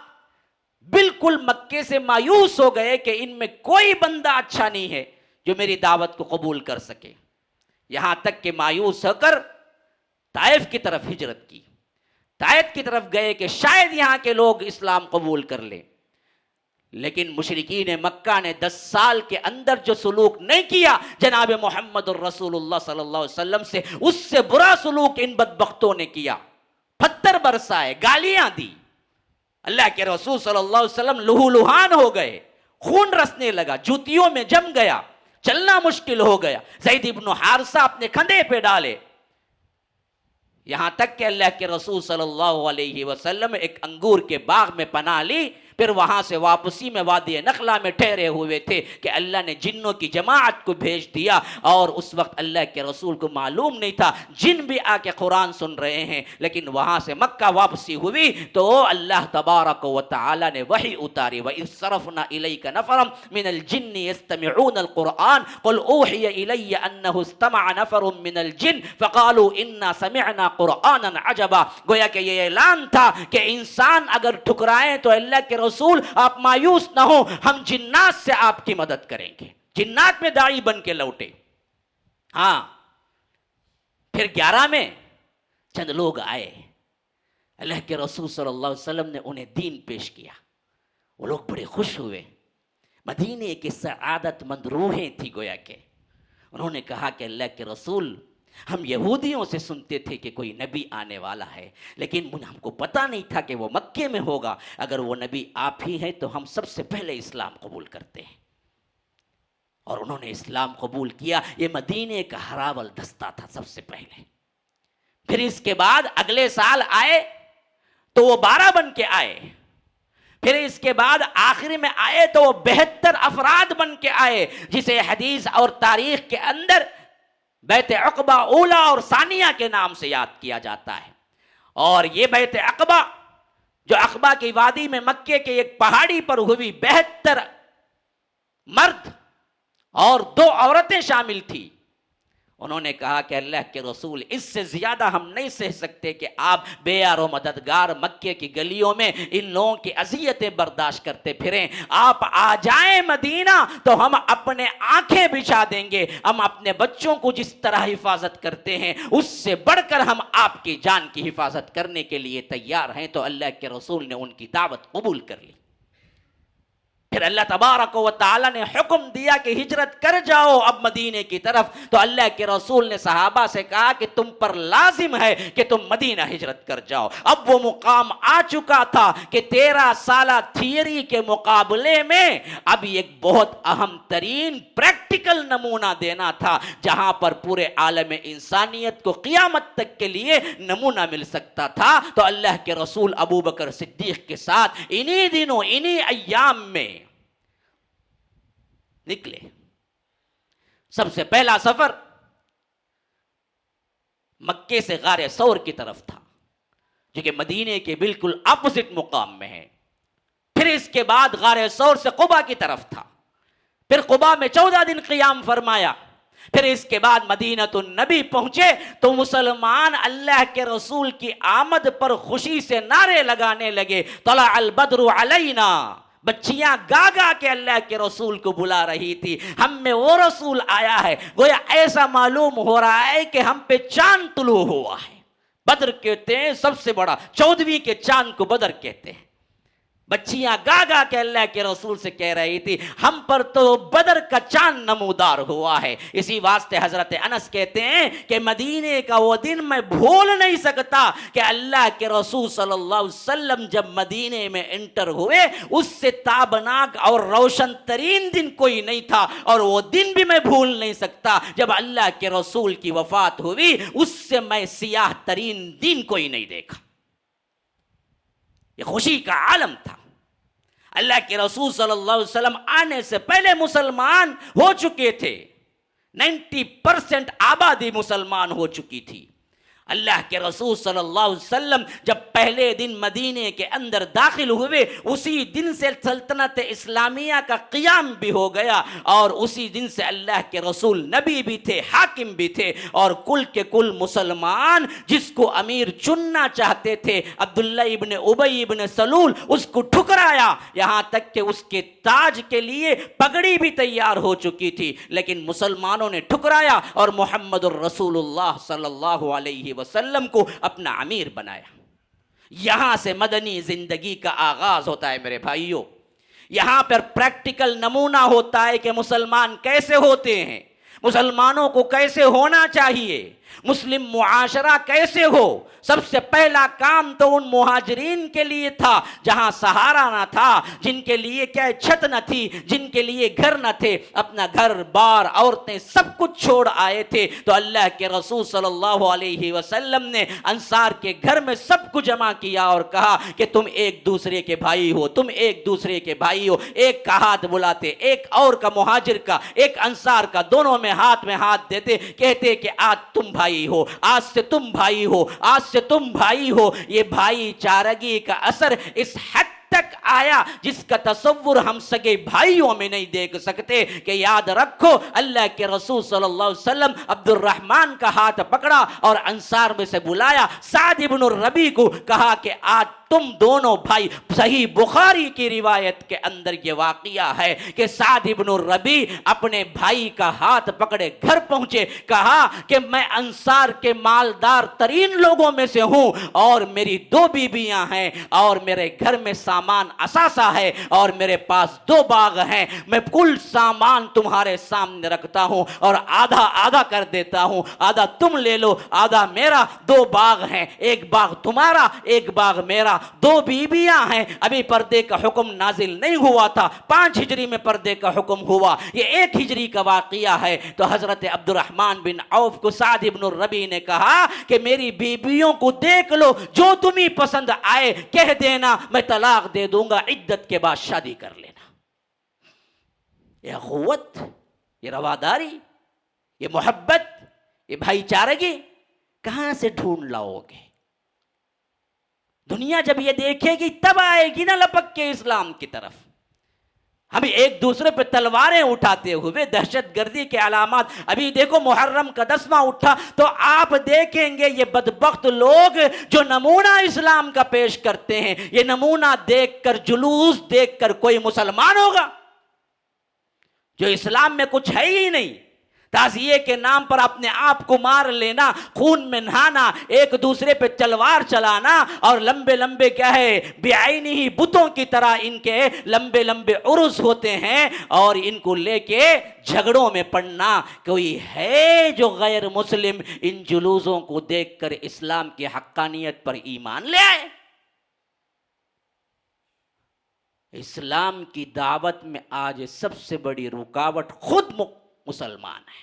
بالکل مکے سے مایوس ہو گئے کہ ان میں کوئی بندہ اچھا نہیں ہے جو میری دعوت کو قبول کر سکے. یہاں تک کہ مایوس ہو کر طائف کی طرف ہجرت کی. طائف کی طرف گئے کہ شاید یہاں کے لوگ اسلام قبول کر لیں. لیکن مشرکین مکہ نے 10 سال کے اندر جو سلوک نہیں کیا جناب محمد الرسول اللہ صلی اللہ علیہ وسلم سے، اس سے برا سلوک ان بدبختوں نے کیا. پتھر برسائے، گالیاں دی. اللہ کے رسول صلی اللہ علیہ وسلم لہو لہان ہو گئے، خون رسنے لگا، جوتیوں میں جم گیا، چلنا مشکل ہو گیا. زید بن حارثہ اپنے کندھے پہ ڈالے. یہاں تک کہ اللہ کے رسول صلی اللہ علیہ وسلم ایک انگور کے باغ میں پناہ لی. پھر وہاں سے واپسی میں وادی نخلا میں ٹھہرے ہوئے تھے کہ اللہ نے جنوں کی جماعت کو بھیج دیا، اور اس وقت اللہ کے رسول کو معلوم نہیں تھا جن بھی آ کے قرآن سن رہے ہیں. لیکن وہاں سے مکہ واپسی ہوئی تو اللہ تبارک و تعالی نے وحی اتاری. وَإِذْ صَرَفْنَا إِلَيْكَ نَفَرًا مِنَ الْجِنِّ يَسْتَمِعُونَ الْقُرْآنَ قُلْ أُوحِيَ إِلَيَّ أَنَّهُ اسْتَمَعَ نَفَرٌ مِنَ الْجِنِّ فَقَالُوا إِنَّا سَمِعْنَا قُرْآنًا عَجَبًا. گویا کہ یہ اعلان تھا کہ انسان اگر ٹھکرائیں تو اللہ کے رسول آپ مایوس نہ ہو، ہم جنات سے آپ کی مدد کریں گے. جنات میں داعی بن کے لوٹے. ہاں پھر 11 میں چند لوگ آئے، اللہ کے رسول صلی اللہ علیہ وسلم نے انہیں دین پیش کیا. وہ لوگ بڑے خوش ہوئے. مدینے کی سعادت مند روحیں تھی گویا کہ انہوں نے کہا کہ اللہ کے رسول ہم یہودیوں سے سنتے تھے کہ کوئی نبی آنے والا ہے، لیکن ہم کو پتہ نہیں تھا کہ وہ مکے میں ہوگا، اگر وہ نبی آپ ہی ہیں تو ہم سب سے پہلے اسلام قبول کرتے ہیں۔ اور انہوں نے اسلام قبول کیا۔ یہ مدینے کا ہراول دستہ تھا سب سے پہلے۔ پھر اس کے بعد اگلے سال آئے تو وہ 12 بن کے آئے، پھر اس کے بعد آخر میں آئے تو وہ 72 افراد بن کے آئے، جسے حدیث اور تاریخ کے اندر بیعت عقبہ اولا اور ثانیہ کے نام سے یاد کیا جاتا ہے۔ اور یہ بیعت عقبہ جو عقبہ کی وادی میں مکے کے ایک پہاڑی پر ہوئی، 72 مرد اور 2 عورتیں شامل تھی۔ انہوں نے کہا کہ اللہ کے رسول اس سے زیادہ ہم نہیں سہ سکتے کہ آپ بے یار و مددگار مکے کی گلیوں میں ان لوگوں کی اذیتیں برداشت کرتے پھریں، آپ آ جائیں مدینہ تو ہم اپنے آنکھیں بچھا دیں گے، ہم اپنے بچوں کو جس طرح حفاظت کرتے ہیں اس سے بڑھ کر ہم آپ کی جان کی حفاظت کرنے کے لیے تیار ہیں۔ تو اللہ کے رسول نے ان کی دعوت قبول کر لی۔ پھر اللہ تبارک و تعالی نے حکم دیا کہ ہجرت کر جاؤ اب مدینے کی طرف۔ تو اللہ کے رسول نے صحابہ سے کہا کہ تم پر لازم ہے کہ تم مدینہ ہجرت کر جاؤ۔ اب وہ مقام آ چکا تھا کہ 13 سالہ تھیوری کے مقابلے میں اب ایک بہت اہم ترین پریکٹیکل نمونہ دینا تھا، جہاں پر پورے عالم انسانیت کو قیامت تک کے لیے نمونہ مل سکتا تھا۔ تو اللہ کے رسول ابو بکر صدیق کے ساتھ انہی دنوں انہی ایام میں نکلے۔ سب سے پہلا سفر مکے سے غار ثور کی طرف تھا، جو کہ مدینے کے بالکل اپوزٹ مقام میں ہے۔ پھر اس کے بعد غار ثور سے قبا کی طرف تھا، پھر قبا میں 14 دن قیام فرمایا۔ پھر اس کے بعد مدینۃ النبی پہنچے تو مسلمان اللہ کے رسول کی آمد پر خوشی سے نعرے لگانے لگے، طلع البدر علینا۔ بچیاں گا گا کے اللہ کے رسول کو بلا رہی تھی، ہم میں وہ رسول آیا ہے، گویا ایسا معلوم ہو رہا ہے کہ ہم پہ چاند طلوع ہوا ہے۔ بدر کہتے ہیں سب سے بڑا، 14ویں کے چاند کو بدر کہتے ہیں۔ بچیاں گا گا کے اللہ کے رسول سے کہہ رہی تھی ہم پر تو بدر کا چاند نمودار ہوا ہے۔ اسی واسطے حضرت انس کہتے ہیں کہ مدینے کا وہ دن میں بھول نہیں سکتا کہ اللہ کے رسول صلی اللہ علیہ وسلم جب مدینے میں انٹر ہوئے، اس سے تابناک اور روشن ترین دن کوئی نہیں تھا، اور وہ دن بھی میں بھول نہیں سکتا جب اللہ کے رسول کی وفات ہوئی، اس سے میں سیاہ ترین دن کوئی نہیں دیکھا۔ یہ خوشی کا عالم تھا۔ اللہ کے رسول صلی اللہ علیہ وسلم آنے سے پہلے مسلمان ہو چکے تھے، 90% آبادی مسلمان ہو چکی تھی۔ اللہ کے رسول صلی اللہ علیہ وسلم جب پہلے دن مدینے کے اندر داخل ہوئے، اسی دن سے سلطنت اسلامیہ کا قیام بھی ہو گیا، اور اسی دن سے اللہ کے رسول نبی بھی تھے، حاکم بھی تھے، اور کل کے کل مسلمان جس کو امیر چننا چاہتے تھے عبداللہ ابن ابی ابن سلول، اس کو ٹھکرایا، یہاں تک کہ اس کے تاج کے لیے پگڑی بھی تیار ہو چکی تھی، لیکن مسلمانوں نے ٹھکرایا اور محمد الرسول اللہ صلی اللہ علیہ وسلم کو اپنا امیر بنایا۔ یہاں سے مدنی زندگی کا آغاز ہوتا ہے میرے بھائیوں۔ یہاں پر پریکٹیکل نمونہ ہوتا ہے کہ مسلمان کیسے ہوتے ہیں، مسلمانوں کو کیسے ہونا چاہیے، مسلم معاشرہ کیسے ہو۔ سب سے پہلا کام تو ان مہاجرین کے لیے تھا جہاں سہارا نہ تھا، جن کے لیے کیا چھت نہ تھی، جن کے لیے گھر نہ تھے، اپنا گھر بار عورتیں سب کچھ چھوڑ آئے تھے۔ تو اللہ کے رسول صلی اللہ علیہ وسلم نے انصار کے گھر میں سب کو جمع کیا اور کہا کہ تم ایک دوسرے کے بھائی ہو، تم ایک دوسرے کے بھائی ہو۔ ایک کا ہاتھ بلاتے، ایک اور کا مہاجر کا، ایک انصار کا، دونوں میں ہاتھ دیتے، کہتے کہ آج تم بھائی ہو، آج سے تم بھائی ہو، آج سے تم بھائی ہو۔ یہ بھائی چارگی کا اثر اس حد تک آیا جس کا تصور ہم سگے بھائیوں میں نہیں دیکھ سکتے کہ یاد رکھو اللہ کے رسول صلی اللہ علیہ وسلم عبد الرحمن کا ہاتھ پکڑا اور انصار میں سے بلایا، سعد ابن الربیع کو کہا کہ آج تم دونوں بھائی. صحیح بخاری کی روایت کے اندر یہ واقعہ ہے کہ سعد ابن الربیع اپنے بھائی کا ہاتھ پکڑے گھر پہنچے, کہا کہ میں انصار کے مالدار ترین لوگوں میں سے ہوں اور میری 2 بیویاں ہیں اور میرے گھر میں سامان اثاثہ ہے اور میرے پاس 2 باغ ہیں, میں کل سامان تمہارے سامنے رکھتا ہوں اور آدھا آدھا کر دیتا ہوں, آدھا تم لے لو آدھا میرا. 2 باغ ہیں, ایک باغ تمہارا ایک باغ میرا. 2 بیویاں ہیں, ابھی پردے کا حکم نازل نہیں ہوا تھا, 5 ہجری میں پردے کا حکم ہوا, یہ 1 ہجری کا واقعہ ہے. تو حضرت عبد الرحمن بن عوف کو سعد ابن الربیع نے کہا کہ میری بیویوں کو دیکھ لو, جو تمہیں پسند آئے کہہ دینا, میں طلاق دے دوں گا, عدت کے بعد شادی کر لینا. یہ اخوت, یہ رواداری, یہ محبت, یہ بھائی چارگی کہاں سے ڈھونڈ لاؤ گے؟ دنیا جب یہ دیکھے گی تب آئے گی نا لپک کے اسلام کی طرف. ہم ایک دوسرے پہ تلواریں اٹھاتے ہوئے, دہشت گردی کے علامات. ابھی دیکھو محرم کا 10واں اٹھا تو آپ دیکھیں گے یہ بدبخت لوگ جو نمونہ اسلام کا پیش کرتے ہیں, یہ نمونہ دیکھ کر, جلوس دیکھ کر کوئی مسلمان ہوگا جو اسلام میں کچھ ہے ہی نہیں؟ تعزیے کے نام پر اپنے آپ کو مار لینا, خون میں نہانا, ایک دوسرے پہ تلوار چلانا, اور لمبے لمبے کیا ہے بعینی ہی بتوں کی طرح ان کے لمبے لمبے عرس ہوتے ہیں اور ان کو لے کے جھگڑوں میں پڑنا. کوئی ہے جو غیر مسلم ان جلوسوں کو دیکھ کر اسلام کی حقانیت پر ایمان لے آئے؟ اسلام کی دعوت میں آج سب سے بڑی رکاوٹ خود مسلمان ہے.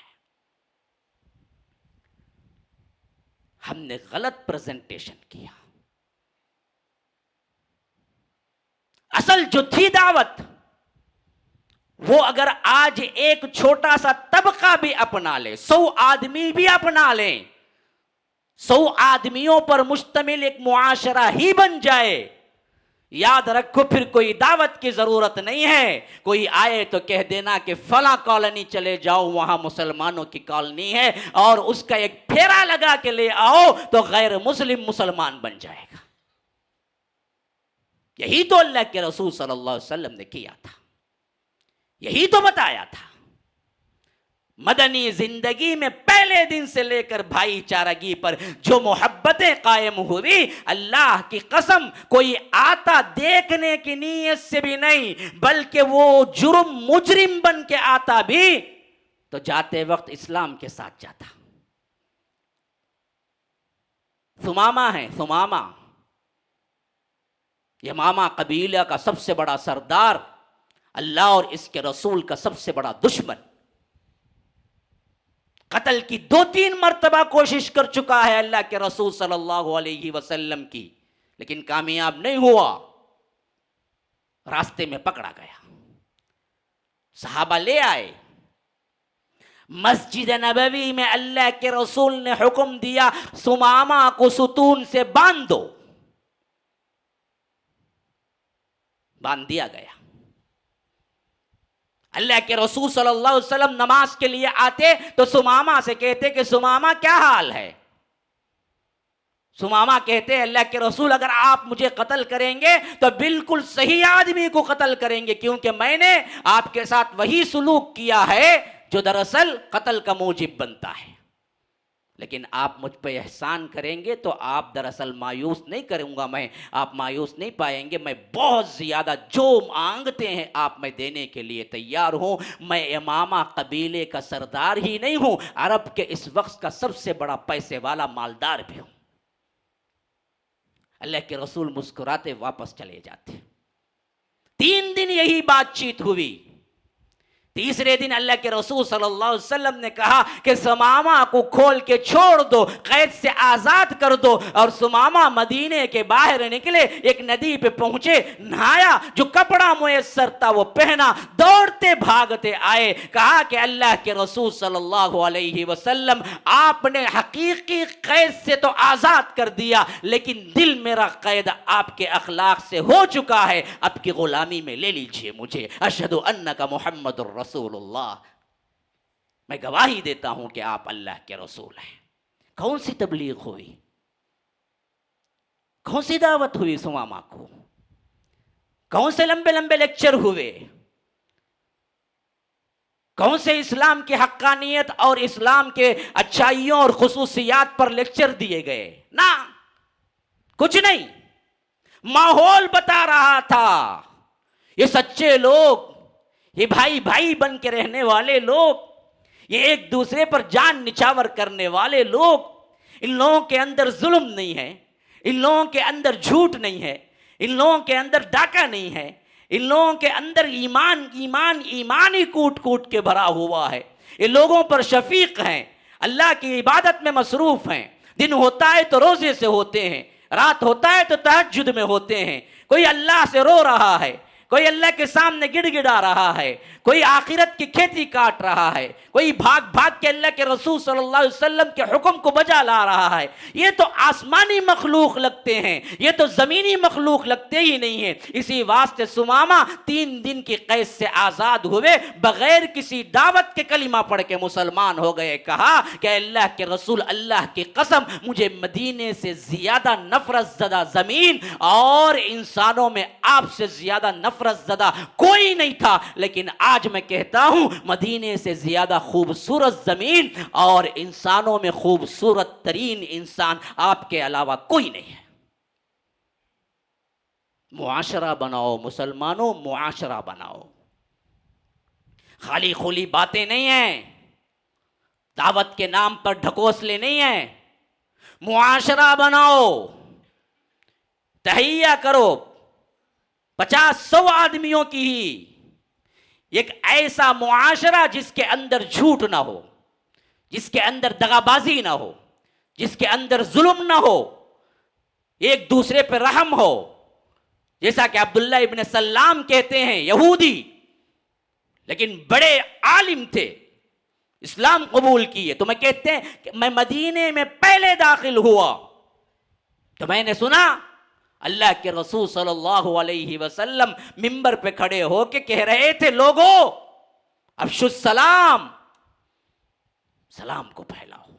ہم نے غلط پریزنٹیشن کیا. اصل جو تھی دعوت وہ اگر آج ایک چھوٹا سا طبقہ بھی اپنا لے, 100 آدمی بھی اپنا لیں, 100 آدمیوں پر مشتمل ایک معاشرہ ہی بن جائے, یاد رکھو پھر کوئی دعوت کی ضرورت نہیں ہے. کوئی آئے تو کہہ دینا کہ فلاں کالونی چلے جاؤ, وہاں مسلمانوں کی کالونی ہے, اور اس کا ایک پھیرا لگا کے لے آؤ تو غیر مسلم مسلمان بن جائے گا. یہی تو اللہ کے رسول صلی اللہ علیہ وسلم نے کیا تھا, یہی تو بتایا تھا. مدنی زندگی میں پہلے دن سے لے کر بھائی چارگی پر جو محبتیں قائم ہوئی, اللہ کی قسم کوئی آتا دیکھنے کی نیت سے بھی نہیں, بلکہ وہ جرم مجرم بن کے آتا بھی تو جاتے وقت اسلام کے ساتھ جاتا. ثمامہ ہے, ثمامہ یمامہ قبیلہ کا سب سے بڑا سردار, اللہ اور اس کے رسول کا سب سے بڑا دشمن, قتل کی 2-3 مرتبہ کوشش کر چکا ہے اللہ کے رسول صلی اللہ علیہ وسلم کی, لیکن کامیاب نہیں ہوا, راستے میں پکڑا گیا. صحابہ لے آئے, مسجد نبوی میں اللہ کے رسول نے حکم دیا ثمامہ کو ستون سے باندھ دو, باندھ دیا گیا. اللہ کے رسول صلی اللہ علیہ وسلم نماز کے لیے آتے تو ثمامہ سے کہتے کہ ثمامہ کیا حال ہے؟ ثمامہ کہتے اللہ کے رسول اگر آپ مجھے قتل کریں گے تو بالکل صحیح آدمی کو قتل کریں گے, کیونکہ میں نے آپ کے ساتھ وہی سلوک کیا ہے جو دراصل قتل کا موجب بنتا ہے. لیکن آپ مجھ پہ احسان کریں گے تو آپ دراصل مایوس نہیں کروں گا میں, آپ مایوس نہیں پائیں گے, میں بہت زیادہ جو مانگتے ہیں آپ میں دینے کے لیے تیار ہوں. میں امامہ قبیلے کا سردار ہی نہیں ہوں, عرب کے اس وقت کا سب سے بڑا پیسے والا مالدار بھی ہوں. اللہ کے رسول مسکراتے واپس چلے جاتے. 3 دن یہی بات چیت ہوئی. تیسرے دن اللہ کے رسول صلی اللہ علیہ وسلم نے کہا کہ ثمامہ کو کھول کے چھوڑ دو, قید سے آزاد کر دو. اور ثمامہ مدینے کے باہر نکلے, ایک ندی پہ پہنچے, نہایا, جو کپڑا میسر تھا وہ پہنا, دوڑتے بھاگتے آئے. کہا کہ اللہ کے رسول صلی اللہ علیہ وسلم آپ نے حقیقی قید سے تو آزاد کر دیا, لیکن دل میرا قید آپ کے اخلاق سے ہو چکا ہے, اب کی غلامی میں لے لیجئے مجھے. اشہد انک محمد رسول اللہ, میں گواہی دیتا ہوں کہ آپ اللہ کے رسول ہیں. کون سی تبلیغ ہوئی, کون سی دعوت ہوئی سمامہ کو؟ کون سے لمبے لمبے لیکچر ہوئے؟ کون سے اسلام کی حقانیت اور اسلام کے اچھائیوں اور خصوصیات پر لیکچر دیے گئے؟ نہ، کچھ نہیں. ماحول بتا رہا تھا یہ سچے لوگ، یہ بھائی بھائی بن کے رہنے والے لوگ، یہ ایک دوسرے پر جان نچھاور کرنے والے لوگ، ان لوگوں کے اندر ظلم نہیں ہے، ان لوگوں کے اندر جھوٹ نہیں ہے، ان لوگوں کے اندر ڈاکہ نہیں ہے، ان لوگوں کے اندر ایمان ہی کوٹ کوٹ کے بھرا ہوا ہے. یہ لوگوں پر شفیق ہیں، اللہ کی عبادت میں مصروف ہیں. دن ہوتا ہے تو روزے سے ہوتے ہیں، رات ہوتا ہے تو تہجد میں ہوتے ہیں. کوئی اللہ سے رو رہا ہے، کوئی اللہ کے سامنے گڑ گڑا رہا ہے، کوئی آخرت کی کھیتی کاٹ رہا ہے، کوئی بھاگ بھاگ کے اللہ کے رسول صلی اللہ علیہ وسلم کے حکم کو بجا لا رہا ہے. یہ تو آسمانی مخلوق لگتے ہیں، یہ تو زمینی مخلوق لگتے ہی نہیں ہیں. اسی واسطے سمامہ 3 دن کی قید سے آزاد ہوئے، بغیر کسی دعوت کے کلمہ پڑھ کے مسلمان ہو گئے. کہا کہ اللہ کے رسول، اللہ کی قسم مجھے مدینے سے زیادہ نفرت زدہ زمین اور انسانوں میں آپ سے زیادہ نفرت زدہ کوئی نہیں تھا، لیکن آج میں کہتا ہوں مدینے سے زیادہ خوبصورت زمین اور انسانوں میں خوبصورت ترین انسان آپ کے علاوہ کوئی نہیں ہے. معاشرہ بناؤ مسلمانوں، معاشرہ بناؤ. خالی خولی باتیں نہیں ہیں، دعوت کے نام پر ڈھکوسلے نہیں ہیں. معاشرہ بناؤ، تہیہ کرو 50-100 آدمیوں کی ہی ایک ایسا معاشرہ جس کے اندر جھوٹ نہ ہو، جس کے اندر دغابازی نہ ہو، جس کے اندر ظلم نہ ہو، ایک دوسرے پہ رحم ہو. جیسا کہ عبداللہ ابن سلام کہتے ہیں، یہودی لیکن بڑے عالم تھے، اسلام قبول کیے. تو میں کہتے ہیں کہ میں مدینے میں پہلے داخل ہوا تو میں نے سنا اللہ کے رسول صلی اللہ علیہ وسلم منبر پہ کھڑے ہو کے کہہ رہے تھے، لوگو افشوا السلام، سلام کو پھیلاؤ،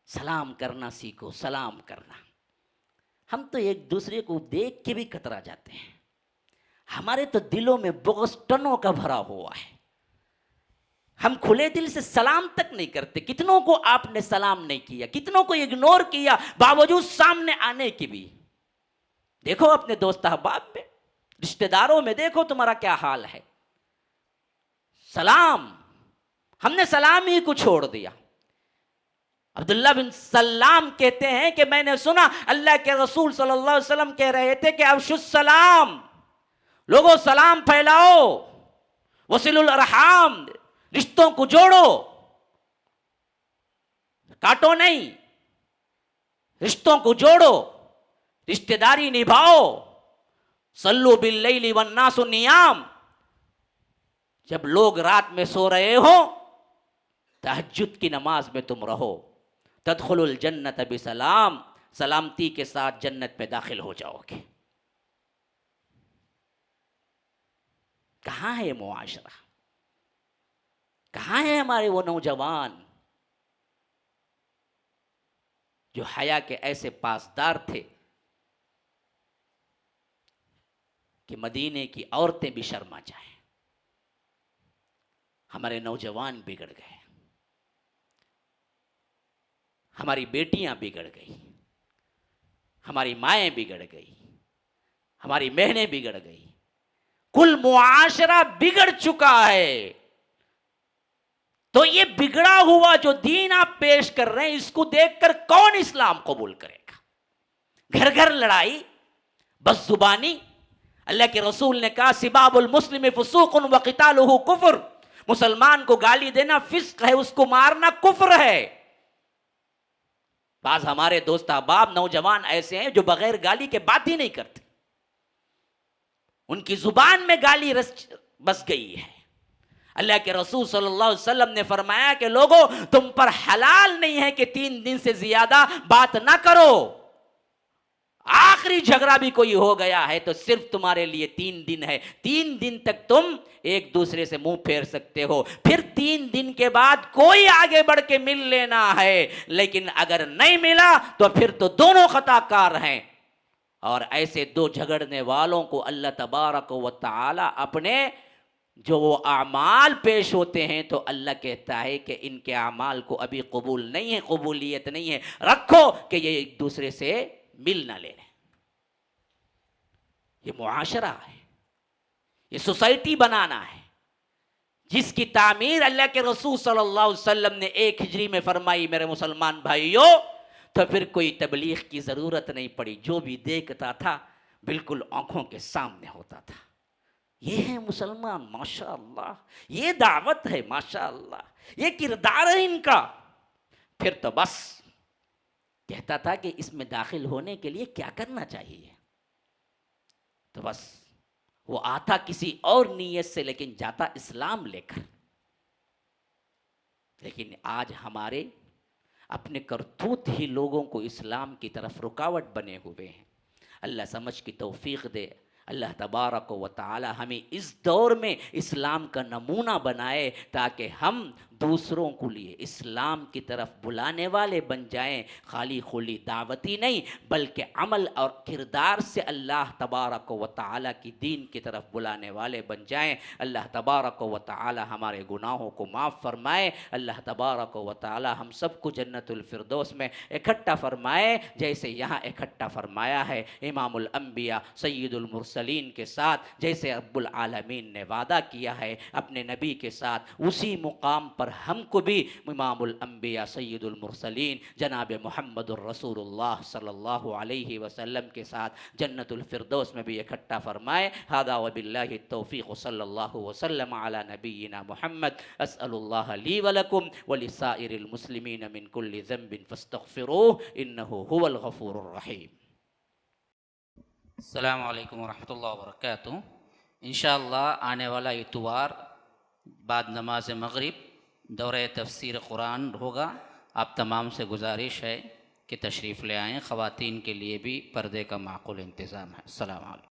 سلام کرنا سیکھو، سلام کرنا. ہم تو ایک دوسرے کو دیکھ کے بھی کترا جاتے ہیں، ہمارے تو دلوں میں بغض ٹنوں کا بھرا ہوا ہے. ہم کھلے دل سے سلام تک نہیں کرتے. کتنوں کو آپ نے سلام نہیں کیا، کتنوں کو اگنور کیا باوجود سامنے آنے کی بھی. دیکھو اپنے دوست احباب میں، رشتہ داروں میں دیکھو تمہارا کیا حال ہے. سلام، ہم نے سلام ہی کو چھوڑ دیا. عبداللہ بن سلام کہتے ہیں کہ میں نے سنا اللہ کے رسول صلی اللہ علیہ وسلم کہہ رہے تھے کہ افشوا السلام، لوگوں سلام پھیلاؤ، وصلوا الارحام، رشتوں کو جوڑو، کاٹو نہیں، رشتوں کو جوڑو، رشتہ داری نبھاؤ. صلوا باللیل والناس نیام، جب لوگ رات میں سو رہے ہو تہجد کی نماز میں تم رہو. تدخلوا الجنت بسلام، سلامتی کے ساتھ جنت میں داخل ہو جاؤ گے. کہاں ہے یہ معاشرہ؟ کہاں ہے ہمارے وہ نوجوان جو حیا کے ایسے پاسدار تھے کہ مدینے کی عورتیں بھی شرما جائیں؟ ہمارے نوجوان بگڑ گئے، ہماری بیٹیاں بگڑ گئی، ہماری مائیں بگڑ گئی، ہماری بہنیں بگڑ گئی. کل معاشرہ بگڑ چکا ہے. تو یہ بگڑا ہوا جو دین آپ پیش کر رہے ہیں، اس کو دیکھ کر کون اسلام قبول کرے گا؟ گھر گھر لڑائی، بس زبانی. اللہ کے رسول نے کہا سباب المسلم فسوق وقتالہ کفر، مسلمان کو گالی دینا فسق ہے، اس کو مارنا کفر ہے. بعض ہمارے دوست احباب نوجوان ایسے ہیں جو بغیر گالی کے بات ہی نہیں کرتے، ان کی زبان میں گالی بس گئی ہے. اللہ کے رسول صلی اللہ علیہ وسلم نے فرمایا کہ لوگوں تم پر حلال نہیں ہے کہ 3 دن سے زیادہ بات نہ کرو. آخری جھگڑا بھی کوئی ہو گیا ہے تو صرف تمہارے لیے 3 دن ہے. 3 دن تک تم ایک دوسرے سے منہ پھیر سکتے ہو، پھر 3 دن کے بعد کوئی آگے بڑھ کے مل لینا ہے، لیکن اگر نہیں ملا تو پھر تو دونوں خطا کار ہیں. 3 دن تک تم ایک دوسرے سے منہ پھیر سکتے ہو، پھر 3 دن کے بعد کوئی آگے بڑھ کے مل لینا ہے، لیکن اگر نہیں ملا تو پھر تو دونوں خطا کار ہیں. 3 دن تک تم ایک دوسرے سے منہ پھیر سکتے ہو، پھر 3 دن کے بعد کوئی آگے بڑھ کے مل لینا ہے، لیکن اگر نہیں ملا تو پھر تو دونوں خطا کار ہیں. اور ایسے دو جھگڑنے والوں کو اللہ تبارک و تعالی اپنے جو وہ اعمال پیش ہوتے ہیں تو اللہ کہتا ہے کہ ان کے اعمال کو ابھی قبول نہیں ہے، قبولیت نہیں ہے، رکھو کہ یہ ایک دوسرے سے مل نہ لے لیں۔ یہ معاشرہ ہے، یہ سوسائٹی بنانا ہے جس کی تعمیر اللہ کے رسول صلی اللہ علیہ وسلم نے 1 ہجری میں فرمائی۔ میرے مسلمان بھائیوں، تو پھر کوئی تبلیغ کی ضرورت نہیں پڑی، جو بھی دیکھتا تھا بالکل آنکھوں کے سامنے ہوتا تھا۔ یہ ہے مسلمان، ماشاءاللہ، یہ دعوت ہے، ماشاءاللہ، یہ کردار ہے ان کا۔ پھر تو بس کہتا تھا کہ اس میں داخل ہونے کے لیے کیا کرنا چاہیے، تو بس وہ آتا کسی اور نیت سے لیکن جاتا اسلام لے کر۔ لیکن آج ہمارے اپنے کرتوت ہی لوگوں کو اسلام کی طرف رکاوٹ بنے ہوئے ہیں۔ اللہ سمجھ کی توفیق دے۔ اللہ تبارک و تعالی ہمیں اس دور میں اسلام کا نمونہ بنائے تاکہ ہم دوسروں کو لیے اسلام کی طرف بلانے والے بن جائیں، خالی خلی دعوتی نہیں بلکہ عمل اور کردار سے اللہ تبارک و تعالی کی دین کی طرف بلانے والے بن جائیں۔ اللہ تبارک و تعالی ہمارے گناہوں کو معاف فرمائے۔ اللہ تبارک و تعالی ہم سب کو جنت الفردوس میں اکٹھا فرمائے، جیسے یہاں اکٹھا فرمایا ہے امام الانبیاء سید المرسلین کے ساتھ، جیسے رب العالمین نے وعدہ کیا ہے اپنے نبی کے ساتھ، اسی مقام پر ہم کو بھی امام الانبیاء سید المرسلین جناب محمد الرسول اللہ صلی اللہ علیہ وسلم کے ساتھ جنت الفردوس میں بھی اکٹھا فرمائے۔ ھذا وباللہ التوفیق، صلی اللہ وسلم علی نبینا محمد۔ اسأل اللہ لی ولکم ولسائر المسلمین من کل ذنب فاستغفروہ انہ هو الغفور الرحیم۔ السلام علیکم ورحمۃ اللہ وبرکاتہ۔ انشاءاللہ آنے والا اتوار بعد نماز مغرب دورہ تفسیر قرآن ہوگا۔ آپ تمام سے گزارش ہے کہ تشریف لے آئیں، خواتین کے لیے بھی پردے کا معقول انتظام ہے۔ السلام علیکم۔